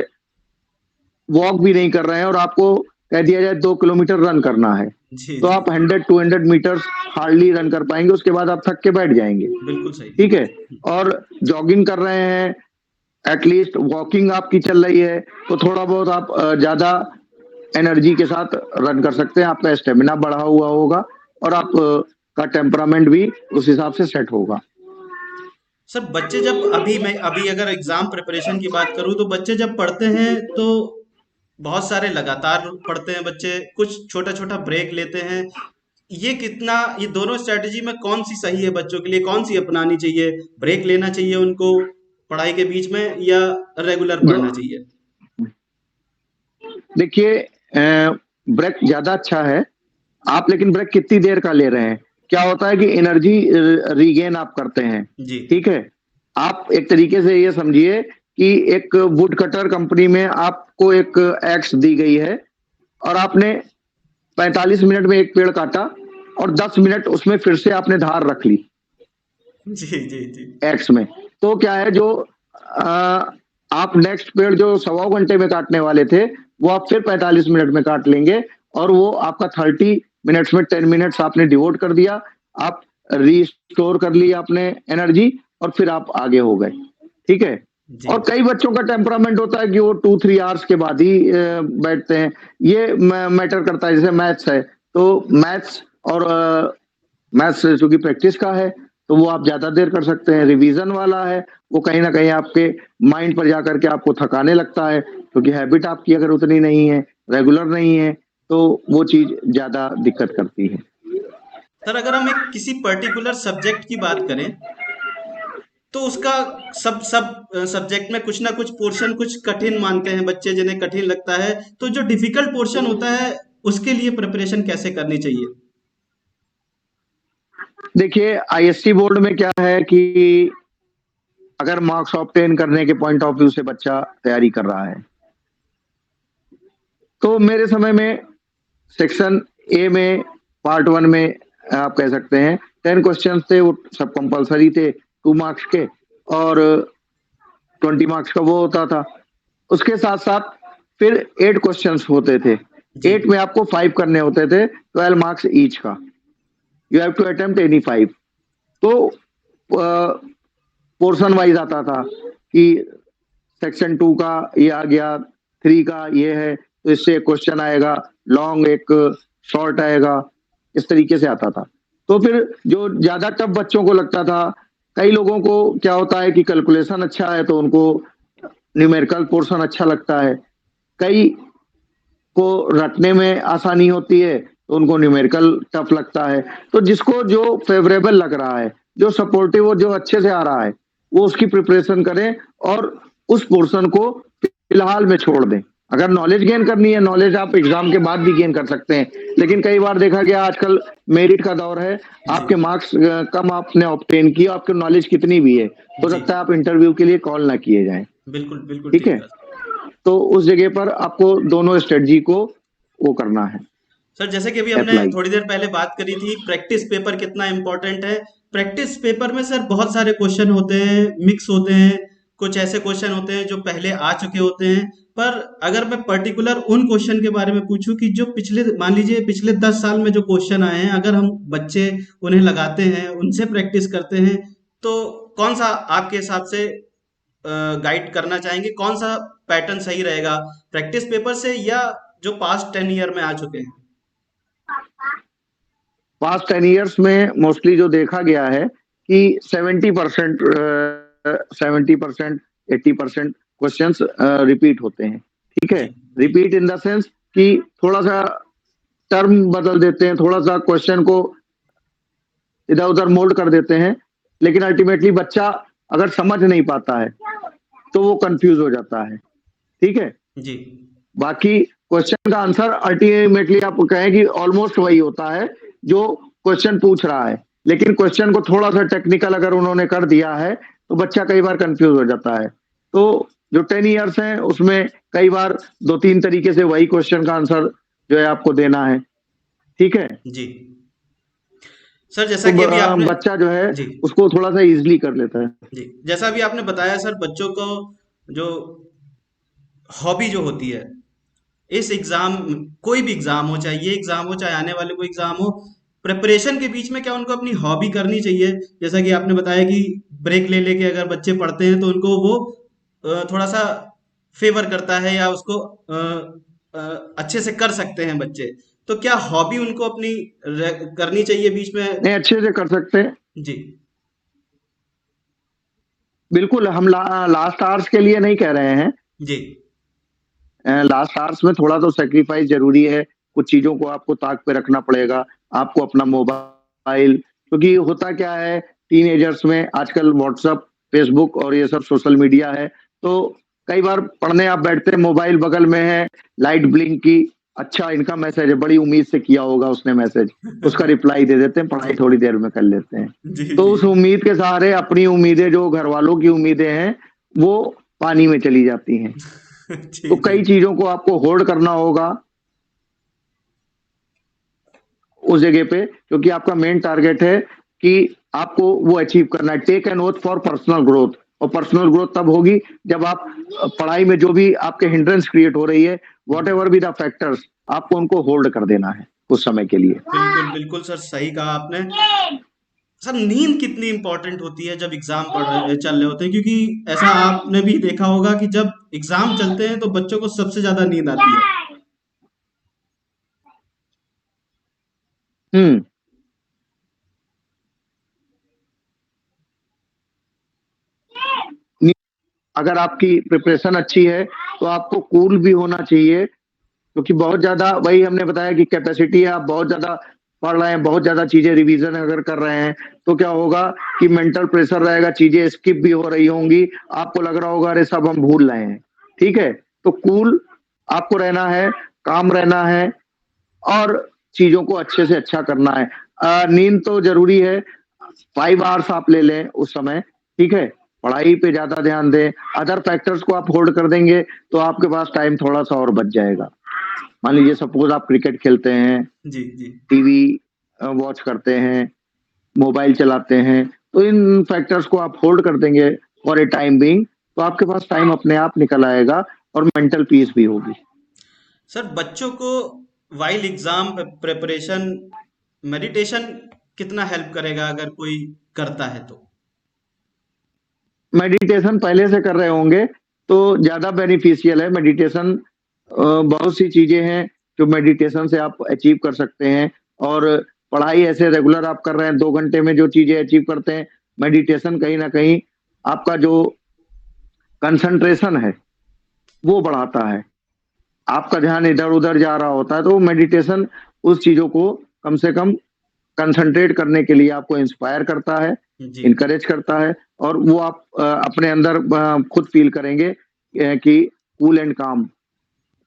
वॉक भी नहीं कर रहे हैं, और आपको कह दिया जाए 2 किलोमीटर रन करना है,
जी,
तो
जी।
आप 100-200 मीटर्स हार्डली रन कर पाएँगे, उसके बाद आप थक के बैठ जाएँगे,
बिल्कुल सही।
ठीक है? और जॉगिंग कर रहे हैं, एटलीस्ट वॉकिंग आपकी चल रही है, तो थोड़ा बहुत आप ज़्यादा एनर्जी के साथ रन कर सकते हैं, आपका स्टैमिना बढ़ा हुआ होगा, और आप का टेम्परामेंट भी उस हिसाब से सेट होगा।
सर बच्चे जब अभी, मैं अभी अगर एग्जाम प्रिपरेशन की बात करूँ, तो बच्चे जब पढ़ते हैं तो बहुत सारे लगातार पढ़ते हैं बच्चे, कुछ छोटा छोटा ब्रेक लेते हैं। ये कितना, ये दोनों स्ट्रेटजी में कौन सी सही है बच्चों के लिए, कौन सी अपनानी चाहिए? ब्रेक लेना चाहिए उनको पढ़ाई के बीच में, या रेगुलर
दो
पढ़ना चाहिए?
देखिए, ब्रेक ज़्यादा अच्छा है, आप लेकिन ब्रेक कितनी देर का ले रहे हैं? क्या होता है कि एनर्जी रीगेन आप करते हैं,
जी।
ठीक है? आप एक तरीके से ये समझिए कि एक वुड कटर कंपनी में आपको एक एक्स दी गई है, और आपने 45 मिनट में एक पेड़ काटा, और 10 मिनट उसमें फिर से आपने धार रख ली
जी, जी, जी।
एक्स में। तो क्या है, जो अ, आप नेक्स्ट पेड़ जो 1.25 घंटे में काटने वाले थे, वो आप फिर 45 मिनट में काट लेंगे और वो आपका 30 मिनट्स में 10 मिनट्स आपने डिवोट कर दिया, आप रिस्टोर कर ली आपने एनर्जी और फिर आप आगे हो गए, ठीक है?
जी।
और कई बच्चों का टेम्परामेंट होता है कि वो 2-3 आवर्स के बाद ही बैठते हैं। ये मैटर करता है, जैसे मैथ्स है, तो मैथ्स और मैथ्स चूँकि प्रैक्टिस का है, तो वो आप ज़्यादा देर कर सकते हैं। रिवीजन वाला है, वो कहीं न कहीं आपके माइंड पर जाकर के आपको थकाने लगता है, क्योंकि हैबिट आपकी अगर उतनी नहीं है, रेगुलर नहीं है, तो वो चीज़ ज़्यादा दिक्कत करती है।
सर अगर हम एक किसी पर्टिकुलर सब्जेक्ट की बात करें, तो उसका सब सब सब्जेक्ट में कुछ ना कुछ पोर्शन कुछ कठिन मानते हैं बच्चे, जिन्हें कठिन लगता है। तो जो डिफिकल्ट पोर्शन होता है, उसके लिए प्रिपरेशन कैसे करनी चाहिए?
देखिए, आईएससी बोर्ड में क्या है कि अगर मार्क्स ऑब्टेन करने के पॉइंट ऑफ व्यू से बच्चा तैयारी कर रहा है, तो मेरे समय में सेक्शन ए में पार्ट 1 में आप कह सकते हैं 10 क्वेश्चन्स थे, वो सब कंपल्सरी थे 2 मार्क्स के और 20 मार्क्स का वो होता था। उसके साथ-साथ फिर 8 क्वेश्चन्स होते थे।
जी।
8 में आपको 5 करने होते थे, 12 मार्क्स ईच का। You have to attempt any 5। तो पोर्शन वाइज़ आता था कि सेक्शन 2 का ये आ गया, 3 का ये है, तो इससे एक क्वेश्चन आएगा, लॉन्ग एक शॉर्ट आएगा, इस तरीके से आता था। तो फिर जो ज़्यादा टफ बच्चों को लगता था, कई लोगों को क्या होता है कि कैलकुलेशन अच्छा है तो उनको न्यूमेरिकल पोर्शन अच्छा लगता है। कई को रटने में आसानी होती है, तो उनको न्यूमेरिकल टफ लगता है। तो जिसको जो फ़ेवरेबल लग रहा है, जो सपोर्टिव और जो अच्छे से आ रहा है, वो उसकी प्रिपरेशन करें और उस पोर्शन को फिलहाल में छोड़ दें। अगर नॉलेज गेन करनी है, नॉलेज आप एग्ज़ाम के बाद भी गेन कर सकते हैं। लेकिन कई बार देखा गया आजकल मेरिट का दौर है,
जी।
आपके मार्क्स कम आपने ऑब्टेन किए, आपकी नॉलेज कितनी भी है, हो
जी।
सकता है आप इंटरव्यू के लिए कॉल ना किए जाएँ।
बिल्कुल, बिल्कुल
ठीक
ठीक
है?
कहा।
तो उस जगह पर आपको दोनों स्ट्रेटजी को वो करना है,
सर जैसे कि अभी हमने
अप्लाई।
थोड़ी देर पहले बात करी थी, प्रैक्टिस पेपर कितना इम्पोर्टेंट है। प्रैक्टिस पेपर में सर बहुत सारे क्वेश्चन होते हैं, मिक्स होते हैं। कुछ ऐसे क्वेश्चन होते हैं जो पहले आ चुके होते हैं। पर अगर मैं पर्टिकुलर उन क्वेश्चन के बारे में पूछूं कि जो पिछले, मान लीजिए पिछले 10 साल में जो क्वेश्चन आए हैं, अगर हम बच्चे उन्हें लगाते हैं, उनसे प्रैक्टिस करते हैं, तो कौन सा आपके हिसाब से गाइड करना चाहेंगे? कौन सा पैटर्न सही रहेगा, प्रैक्टिस पेपर से या जो पास्ट 10 ईयर में आ चुके हैं?
पास्ट 10 इयर्स में मोस्टली जो देखा गया है कि 70% 70% 80% क्वेश्चंस रिपीट होते हैं, ठीक है?
जी। जी।
रिपीट इन द सेंस कि थोड़ा-सा टर्म बदल देते हैं, थोड़ा-सा क्वेश्चन को इधर-उधर मोल्ड कर देते हैं, लेकिन अल्टीमेटली बच्चा अगर समझ नहीं पाता है, तो वो कन्फ्यूज़ हो जाता है, ठीक है?
जी।
बाकी क्वेश्चन का आंसर अल्टीमेटली आप कहें कि ऑलमोस्ट वही होता है जो क्वेश्चन पूछ रहा है, लेकिन क्वेश्चन को थोड़ा-सा टेक्निकल अगर उन्होंने कर दिया है, तो बच्चा कई बार कन्फ्यूज़ हो जाता है। तो जो 10 इयर्स हैं, उसमें कई बार 2-3 तरीके से वही क्वेश्चन का आंसर जो है आपको देना है, ठीक है?
जी। सर जैसा
तो
कि अभी आपने,
बच्चा जो है
जी।
उसको थोड़ा-सा ईज़िली कर लेता है।
जी, जैसा अभी आपने बताया सर, बच्चों को जो हॉबी जो होती है, इस एग्जाम, कोई भी एग्जाम हो, चाहे ये एग्जाम हो, चाहे आने वाले कोई एग्जाम हो, प्रिपरेशन के बीच में क्या उनको अपनी हॉबी करनी चाहिए? जैसा कि आपने बताया कि ब्रेक ले लेके अगर बच्चे पढ़ते हैं, तो उनको वो थोड़ा सा फेवर करता है, या उसको अच्छे से कर सकते हैं बच्चे। तो क्या हॉबी उनको अपनी करनी चाहिए बीच में?
नहीं, अच्छे से कर सकते हैं।
जी।
बिल्कुल, हम लास्ट आवर्स के लिए नहीं कह रहे हैं।
जी।
लास्ट आवर्स में थोड़ा तो सैक्रिफाइस ज़रूरी है, कुछ चीज़ों को आपको ताक पे रखना पड़ेगा, आपको अपना मोबाइल, क्योंकि होता क्या है टीनेजर्स में आजकल व्हाट्सएप, फेसबुक और ये सब सोशल मीडिया है, तो कई बार पढ़ने आप बैठते हैं, मोबाइल बगल में है, लाइट ब्लिंक की, अच्छा इनका मैसेज है, बड़ी उम्मीद से किया होगा उसने मैसेज, उसका रिप्लाई दे देते हैं, पढ़ाई थोड़ी देर में कर लेते हैं।
जी।
तो
जी।
उस उम्मीद के सहारे अपनी उम्मीदें जो घरवालों की उम्मीदें हैं, वो पानी में चली जाती हैं।
जी।
तो
जी।
कई चीज़ों को आपको होल्ड करना होगा उस जगह पे, क्योंकि आपका मेन टारगेट है कि आपको वो अचीव करना है। Take an oath for personal growth. और पर्सनल ग्रोथ तब होगी जब आप पढ़ाई में जो भी आपके हिंड्रेंस क्रिएट हो रही है, व्हाटएवर बी द फैक्टर्स, आपको उनको होल्ड कर देना है कुछ समय के लिए।
बिल्कुल बिल्कुल सर, सही कहा आपने। सर नींद कितनी इंपॉर्टेंट होती है जब एग्जाम चल रहे होते हैं, क्योंकि ऐसा आपने भी देखा होगा कि जब एग्जाम चलते हैं तो बच्चों को सबसे ज्यादा नींद आती है।
हम्म। अगर आपकी प्रिपरेशन अच्छी है तो आपको कूल भी होना चाहिए, क्योंकि बहुत ज्यादा, वही हमने बताया कि कैपेसिटी है, आप बहुत ज्यादा पढ़ रहे हैं, बहुत ज्यादा चीजें रिवीजन अगर कर रहे हैं तो क्या होगा कि मेंटल प्रेशर रहेगा, चीजें स्किप भी हो रही होंगी, आपको लग रहा होगा अरे सब हम भूल रहे हैं। ठीक है, तो कूल आपको रहना है, काम रहना है, और चीजों को अच्छे से अच्छा करना है। नींद तो जरूरी है, 5 आवर्स आप ले लें उस समय। ठीक है, पढ़ाई पे ज्यादा ध्यान दें, अदर फैक्टर्स को आप होल्ड कर देंगे तो आपके पास टाइम थोड़ा सा और बच जाएगा। मान लीजिए सपोज आप क्रिकेट खेलते हैं,
जी जी।
टीवी वॉच करते हैं, मोबाइल चलाते हैं, तो इन फैक्टर्स को आप होल्ड कर देंगे फॉर ए टाइम बीइंग, तो आपके पास टाइम अपने आप निकल आएगा और मेंटल पीस भी होगी।
सर बच्चों को वाइल एग्जाम प्रिपरेशन मेडिटेशन कितना हेल्प करेगा अगर कोई करता है तो?
मेडिटेशन पहले से कर रहे होंगे तो ज्यादा बेनिफिशियल है मेडिटेशन। बहुत सी चीजें हैं जो मेडिटेशन से आप अचीव कर सकते हैं, और पढ़ाई ऐसे रेगुलर आप कर रहे हैं 2 घंटे में जो चीजें अचीव करते हैं, मेडिटेशन कहीं ना कहीं आपका जो कंसंट्रेशन है वो बढ़ाता है। आपका ध्यान इधर उधर जा रहा होता है तो मेडिटेशन उस चीजों को कम से कम कंसंट्रेट करने के लिए आपको इंस्पायर करता है,
जी।
इनकरेज करता है, और वो आप अपने अंदर खुद फील करेंगे कि कूल एंड काम।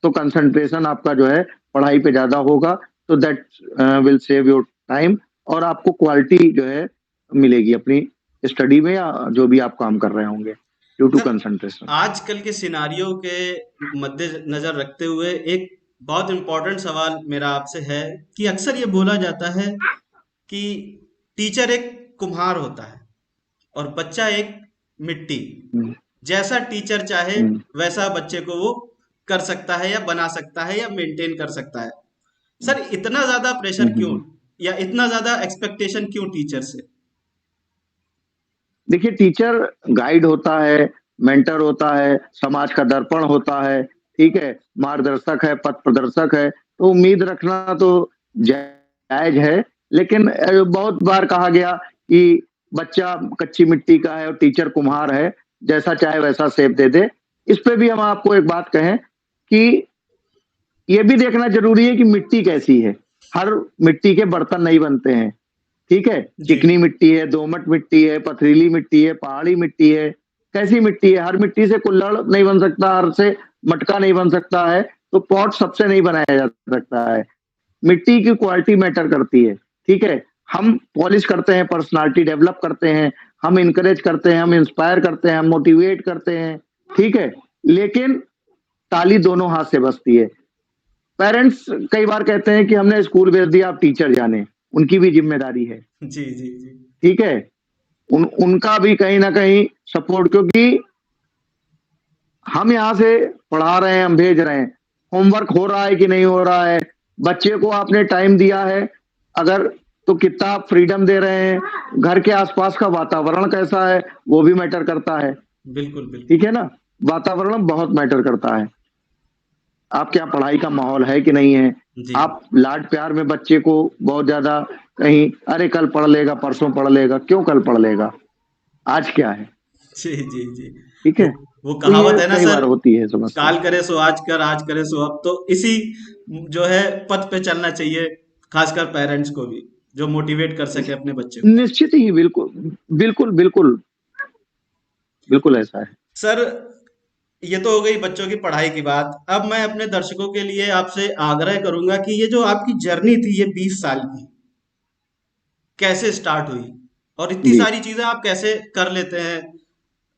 तो कंसंट्रेशन आपका जो है पढ़ाई पे ज्यादा होगा, तो that will save your time, और आपको क्वालिटी जो है मिलेगी अपनी स्टडी में या जो भी आप काम कर रहे होंगे, ड्यू टू
सर
कंसंट्रेशन।
आजकल के सिनारियों के मद्देनजर रखते हुए एक बहुत इंपॉर्टेंट सवाल मेरा आपसे है कि अक्सर ये बोला जाता है कि टीचर एक कुम्हार होता है और बच्चा एक मिट्टी। जैसा टीचर चाहे वैसा बच्चे को वो कर सकता है या बना सकता है या मेंटेन कर सकता है। सर इतना ज्यादा प्रेशर क्यों, या इतना ज्यादा एक्सपेक्टेशन क्यों टीचर से?
देखिए, टीचर गाइड होता है, मेंटर होता है, समाज का दर्पण होता है, ठीक है, मार्गदर्शक है, पथ प्रदर्शक है, तो उम्मीद रखना तो जायज है। लेकिन बहुत बार कहा गया कि बच्चा कच्ची मिट्टी का है और टीचर कुम्हार है, जैसा चाहे वैसा शेप दे दे। इस पे भी हम आपको एक बात कहें कि ये भी देखना जरूरी है कि मिट्टी कैसी है। हर मिट्टी के बर्तन नहीं बनते हैं, ठीक है,
जी।
चिकनी मिट्टी है, दोमट मिट्टी है, पथरीली मिट्टी है, पहाड़ी मिट्टी है, कैसी मिट्टी है, हर मिट्टी से कुल्हड़ नहीं बन सकता, हर से मटका नहीं बन सकता है, तो पॉट सबसे नहीं बनाया जा सकता है। मिट्टी की क्वालिटी मैटर करती है, ठीक है। हम पॉलिश करते हैं, पर्सनालिटी डेवलप करते हैं, हम इनकरेज करते हैं, हम इंस्पायर करते हैं, हम मोटिवेट करते हैं, ठीक है, लेकिन ताली दोनों हाथ से बजती है। पेरेंट्स कई बार कहते हैं कि हमने स्कूल भेज दिया, आप टीचर जाने, उनकी भी जिम्मेदारी है,
जी जी जी।
ठीक है। उनका भी कहीं ना कहीं सपोर्ट, क्योंकि हम यहाँ से पढ़ा रहे हैं, हम भेज रहे हैं, होमवर्क हो रहा है कि नहीं हो रहा है, बच्चे को आपने टाइम दिया है अगर, तो कितना आप फ्रीडम दे रहे हैं, घर के आसपास का वातावरण कैसा है वो भी मैटर करता है,
बिल्कुल बिल्कुल।
ठीक है ना। वातावरण बहुत मैटर करता है, आपके यहाँ पढ़ाई का माहौल है कि नहीं है।
जी
आप लाड प्यार में बच्चे को बहुत ज्यादा कहीं, अरे कल पढ़ लेगा, परसों पढ़ लेगा, क्यों कल पढ़ लेगा, आज क्या है,
जी जी जी।
ठीक
वो
है।
वो
तो
कहावत
ये
है ना
कई
सर,
बार होती है समस्या।
काल करे सो आज कर, आज करे सो अब। तो इसी जो है पथ पे चलना चाहिए, खासकर पेरेंट्स को भी, जो मोटिवेट कर सके अपने बच्चे को।
निश्चित ही, बिल्कुल बिल्कुल बिल्कुल, बिल्कुल ऐसा है।
सर ये तो हो गई बच्चों की पढ़ाई की बात। अब मैं अपने दर्शकों के लिए आपसे आग्रह करूंगा कि ये जो आपकी जर्नी थी ये 20 साल की, कैसे स्टार्ट हुई और इतनी
जी।
सारी चीजें आप कैसे कर लेते हैं?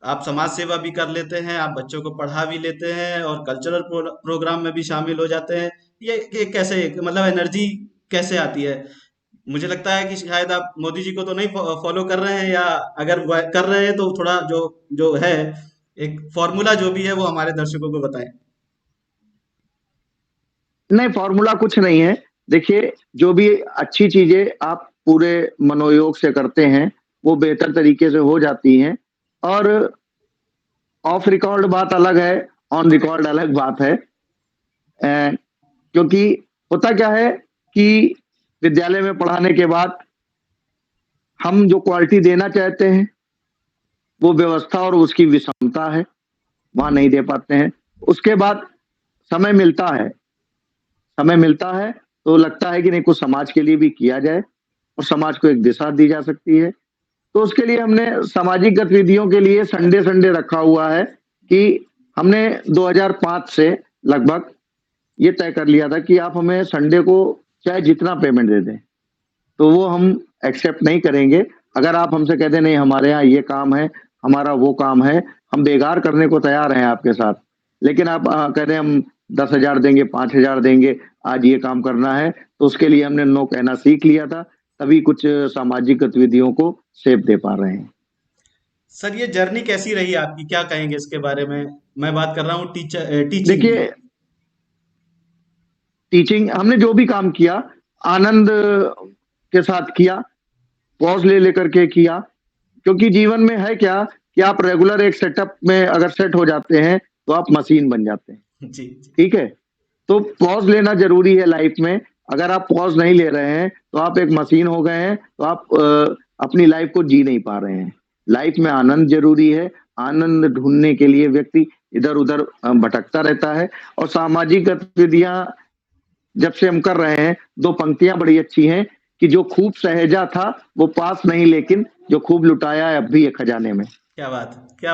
आप समाज सेवा भी कर लेते हैं, आप बच्चों को पढ़ा भी लेते हैं और कल्चरल प्रोग्राम में भी शामिल हो जाते हैं। ये कैसे, मतलब एनर्जी कैसे आती है? मुझे लगता है कि शायद आप मोदी जी को तो नहीं फॉलो कर रहे हैं, या अगर कर रहे हैं तो थोड़ा जो जो है एक फॉर्मूला जो भी है वो हमारे दर्शकों को बताएं।
नहीं, फॉर्मूला कुछ नहीं है। देखिए, जो भी अच्छी चीजें आप पूरे मनोयोग से करते हैं, वो बेहतर तरीके से हो जाती हैं। और ऑफ रिकॉर्ड बात अलग है, ऑन रिकॉर्ड अलग बात है। क्योंकि होता क्या है कि विद्यालय में पढ़ाने के बाद हम जो क्वालिटी देना चाहते हैं, वो व्यवस्था और उसकी विषमता है, वहाँ नहीं दे पाते हैं। उसके बाद समय मिलता है, समय मिलता है तो लगता है कि नहीं, कुछ समाज के लिए भी किया जाए और समाज को एक दिशा दी जा सकती है। तो उसके लिए हमने सामाजिक गतिविधियों के लिए संडे संडे रखा हुआ है कि हमने 2005 से लगभग ये तय कर लिया था कि आप हमें संडे को चाहे जितना पेमेंट दे दें, तो वो हम एक्सेप्ट नहीं करेंगे। अगर आप हमसे कह दें नहीं, हमारे यहाँ ये काम है, हमारा वो काम है, हम बेगार करने को तैयार हैं आपके साथ। लेकिन आप कह रहे हैं हम 10,000 देंगे, 5,000 देंगे, आज ये काम करना है, तो उसके लिए हमने नो कहना सीख लिया था। तभी कुछ सामाजिक गतिविधियों को सेप दे पा रहे हैं।
सर ये जर्नी कैसी रही आपकी, क्या कहेंगे इसके बारे में? मैं बात कर रहा हूँ टीचिंग की।
देखिए, टीचिंग हमने जो भी काम किया, आनंद के साथ किया, पॉज़ ले लेकर के किया। क्योंकि जीवन में है क्या कि आप रेगुलर एक सेटअप में अगर सेट हो जाते हैं, तो आप मशीन बन जाते हैं,
जी जी।
ठीक है? तो पॉज़ लेना ज़रूरी है लाइफ़ में। अगर आप पॉज़ नहीं ले रहे हैं, तो आप एक मशीन हो गए हैं, तो आप अपनी लाइफ़ को जी नहीं पा रहे हैं। लाइफ़ में आनंद ज़रूरी है, आनंद ढूँढने के लिए व्यक्ति इधर-उधर भटकता रहता है। और सामाजिक गतिविधियाँ जब से हम कर रहे हैं, 2 पंक्तियाँ बड़ी अच्छी हैं कि जो खूब सहेजा था, वो पास नहीं, लेकिन जो खूब लुटाया है अब भी है खजाने में।
क्या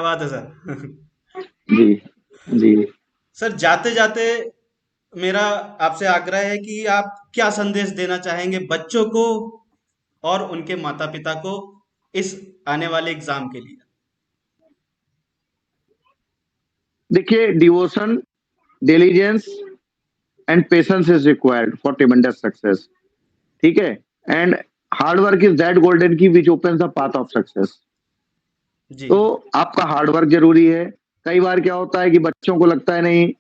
बात है सर।
जी, जी।
सर जाते जाते मेरा आपसे आग्रह है कि आप क्या संदेश देना चाहेंगे बच्चों को और उनके माता पिता को इस आने वाले एग्जाम के लिए?
देखिए, devotion, diligence and patience is required for tremendous success, ठीक है? And hard work is that golden key which opens the path of success.
जी।
तो आपका हार्ड वर्क ज़रूरी है। कई बार क्या होता है कि बच्चों को लगता है नहीं,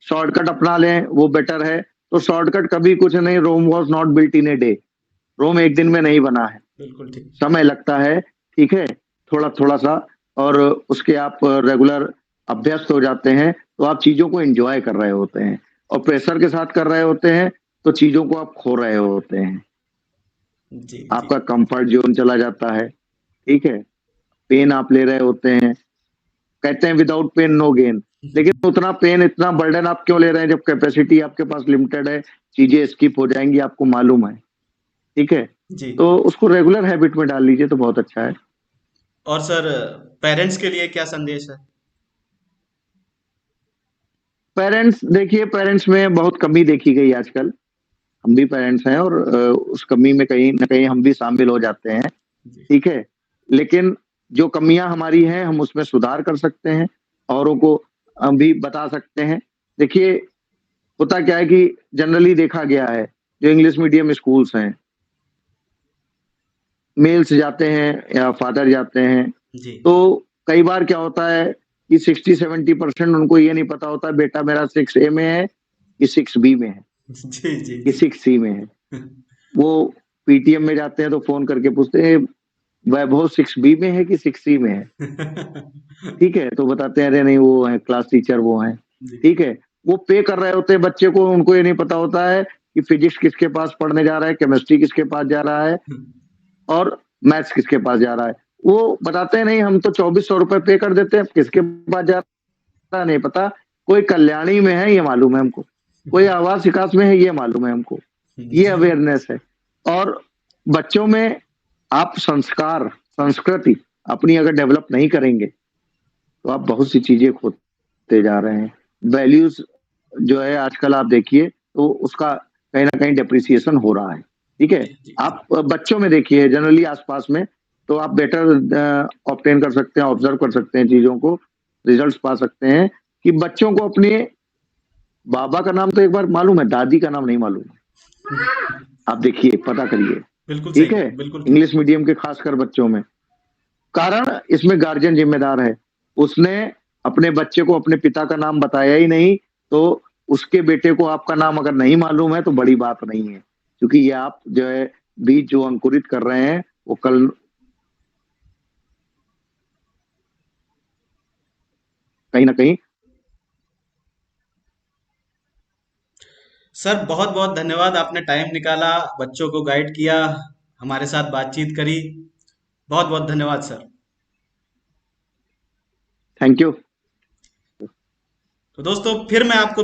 शॉर्टकट अपना लें, वो बेटर है। तो शॉर्टकट कभी कुछ नहीं, Rome was not built in a day. Rome एक दिन में नहीं बना है,
बिल्कुल ठीक।
समय लगता है, ठीक है? थोड़ा-थोड़ा सा। और उसके आप रेगुलर अभ्यस्त हो जाते हैं, तो आप चीज़ों को एन्जॉय कर रहे होते हैं। और प्रेशर के साथ कर रहे होते हैं, तो चीज़ों को आप खो रहे होते हैं।
जी जी।
आपका कम्फर्ट ज़ोन चला जाता है, ठीक है? पेन आप ले रहे होते हैं। कहते हैं विदाउट पेन नो गेन। लेकिन उतना पेन, इतना बर्डन आप क्यों ले रहे हैं जब कैपेसिटी आपके पास लिमिटेड है, चीज़ें स्किप हो जाएँगी, आपको मालूम है, ठीक है?
जी।
तो उसको रेगुलर हैबिट में डाल लीजिए तो बहुत अच्छा है।
और सर पेरेंट्स के लिए क्या संदेश है?
पेरेंट्स, देखिए, पेरेंट्स में बहुत कमी देखी गई आजकल। हम भी पेरेंट्स हैं और उस कमी में कहीं न कहीं हम भी शामिल हो जाते हैं,
जी।
ठीक है? लेकिन जो कमियाँ हमारी हैं, हम उसमें सुधार कर सकते हैं, औरों को भी बता सकते हैं। देखिए, होता क्या है कि जनरली देखा गया है, जो इंग्लिश मीडियम स्कूल्स हैं, मेल्स जाते हैं या फादर जाते हैं,
जी।
तो कई बार क्या होता है कि 60-70% उनको ये नहीं पता होता बेटा मेरा 6 ए में है कि 6 बी में है,
जी जी
कि
जी।
6 सी में है। वो पीटीएम में जाते हैं तो फ़ोन करके पूछते हैं, वैभव 6 बी में है कि 6 सी में है? ठीक है, तो बताते हैं अरे नहीं, वो हैं क्लास टीचर, वो हैं,
जी।
ठीक है? वो पे कर रहे होते हैं बच्चे को, उनको ये नहीं पता होता है कि फिजिक्स किसके पास पढ़ने जा रहा है, केमिस्ट्री किसके पास जा रहा है और मैथ्स किसके पास जा रहा है। वो बताते हैं नहीं, हम तो ₹2400 पे कर देते हैं, किसके पास जा रहा है नहीं पता। कोई कल्याणी में है ये मालूम है हमको, कोई आवास विकास में है ये मालूम है हमको। ये
जी।
अवेयरनेस है। और बच्चों में आप संस्कार, संस्कृति अपनी अगर डेवलप नहीं करेंगे, तो आप बहुत सी चीज़ें खोते जा रहे हैं। वैल्यूज़ जो है आजकल आप देखिए, तो उसका कहीं न कहीं डेप्रिसिएशन हो रहा है, ठीक है?
जी जी जी।
आप बच्चों में देखिए जनरली आस-पास में, तो आप बेटर ऑब्टेन कर सकते हैं, ऑब्ज़र्व कर सकते हैं चीज़ों को, रिज़ल्ट्स पा सकते हैं कि बच्चों को अपने बाबा का नाम तो एक बार मालूम है, दादी का नाम नहीं मालूम है। आप देखिए, पता करिए।
बिल्कुल
ठीक
सही,
है,
बिल्कुल ठीक।
इंग्लिश मीडियम के खासकर बच्चों में। कारण इसमें गार्जियन जिम्मेदार है। उसने अपने बच्चे को अपने पिता का नाम बताया ही नहीं, तो उसके बेटे को आपका नाम अगर नहीं मालूम है तो बड़ी बात नहीं है। क्योंकि ये आप जो है बीज जो अंकुरित कर रहे हैं, वो कल कहीं न कहीं
सर बहुत बहुत धन्यवाद, आपने टाइम निकाला, बच्चों को गाइड किया, हमारे साथ बातचीत करी। बहुत बहुत धन्यवाद सर।
Thank you.
तो दोस्तों फिर मैं आपको